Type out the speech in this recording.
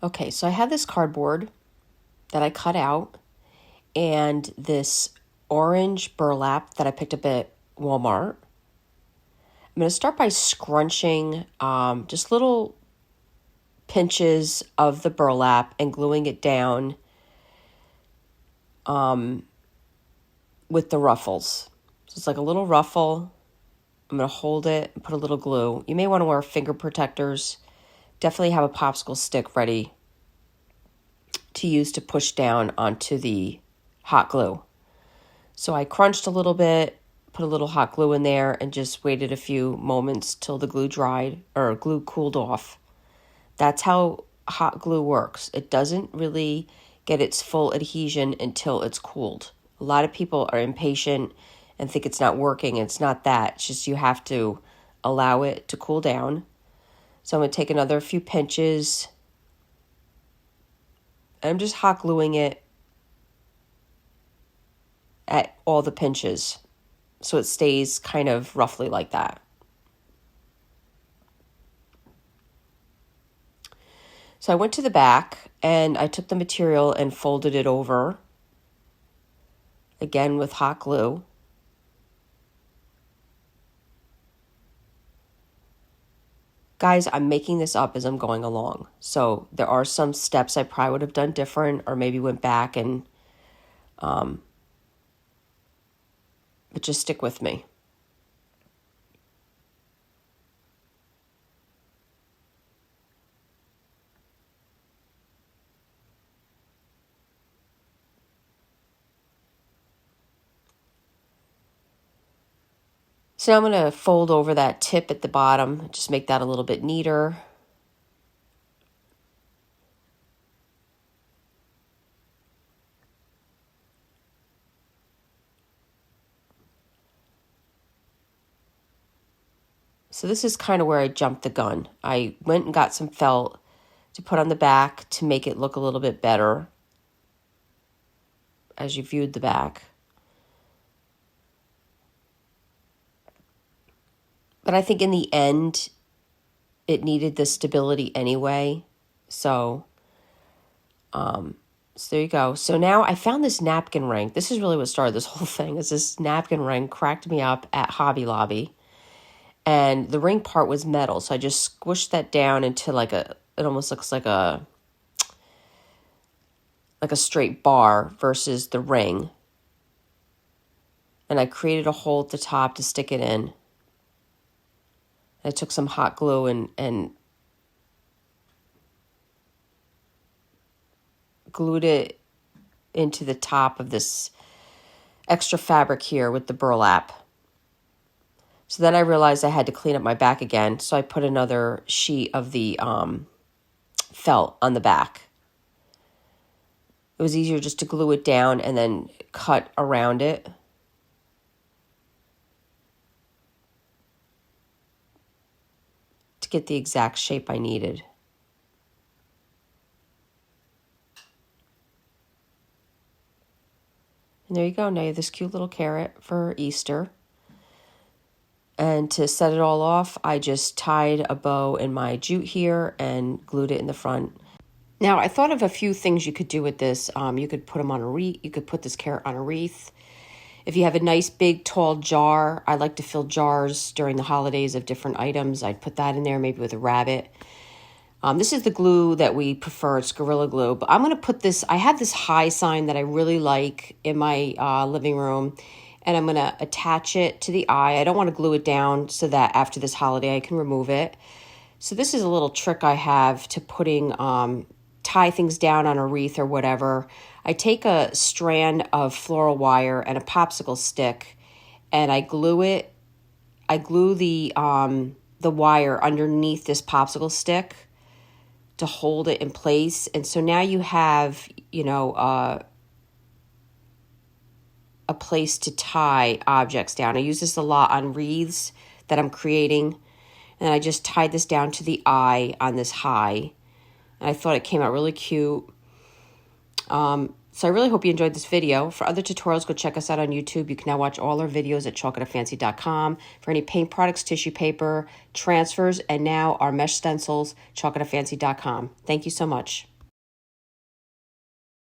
Okay, so I have this cardboard that I cut out and this orange burlap that I picked up at Walmart. I'm going to start by scrunching just little pinches of the burlap and gluing it down with the ruffles. So it's like a little ruffle. I'm going to hold it and put a little glue. You may want to wear finger protectors. Definitely have a popsicle stick ready to use to push down onto the hot glue. So I crunched a little bit, put a little hot glue in there, and just waited a few moments till the glue dried or glue cooled off. That's how hot glue works. It doesn't really get its full adhesion until it's cooled. A lot of people are impatient and think it's not working. It's not that. It's just you have to allow it to cool down. So I'm going to take another few pinches. I'm just hot gluing it at all the pinches so it stays kind of roughly like that. So I went to the back and I took the material and folded it over, again with hot glue. Guys, I'm making this up as I'm going along. So there are some steps I probably would have done different or maybe went back and, but just stick with me. So now I'm going to fold over that tip at the bottom, just make that a little bit neater. So this is kind of where I jumped the gun. I went and got some felt to put on the back to make it look a little bit better as you viewed the back. But I think in the end, it needed the stability anyway. So there you go. So now I found this napkin ring. This is really what started this whole thing. Is this napkin ring cracked me up at Hobby Lobby. And the ring part was metal. So I just squished that down into it almost looks like a straight bar versus the ring. And I created a hole at the top to stick it in. I took some hot glue and glued it into the top of this extra fabric here with the burlap. So then I realized I had to clean up my back again. So I put another sheet of the felt on the back. It was easier just to glue it down and then cut around it. To get the exact shape I needed. And there you go. Now you have this cute little carrot for Easter. And to set it all off, I just tied a bow in my jute here and glued it in the front. Now, I thought of a few things you could do with this. You could put them on a wreath. You could put this carrot on a wreath. If you have a nice, big, tall jar, I like to fill jars during the holidays of different items. I'd put that in there, maybe with a rabbit. This is the glue that we prefer. It's Gorilla Glue. But I'm going to put this, I have this high sign that I really like in my living room. And I'm going to attach it to the eye. I don't want to glue it down so that after this holiday I can remove it. So this is a little trick I have to putting, tie things down on a wreath or whatever. I take a strand of floral wire and a popsicle stick and I glue it. I glue the wire underneath this popsicle stick to hold it in place. And so now you have, a place to tie objects down. I use this a lot on wreaths that I'm creating. And I just tied this down to the eye on this high. And I thought it came out really cute. So I really hope you enjoyed this video. For other tutorials, go check us out on YouTube. You can now watch all our videos at chalkatafancy.com. For any paint products, tissue paper, transfers, and now our mesh stencils, chalkatafancy.com. Thank you so much.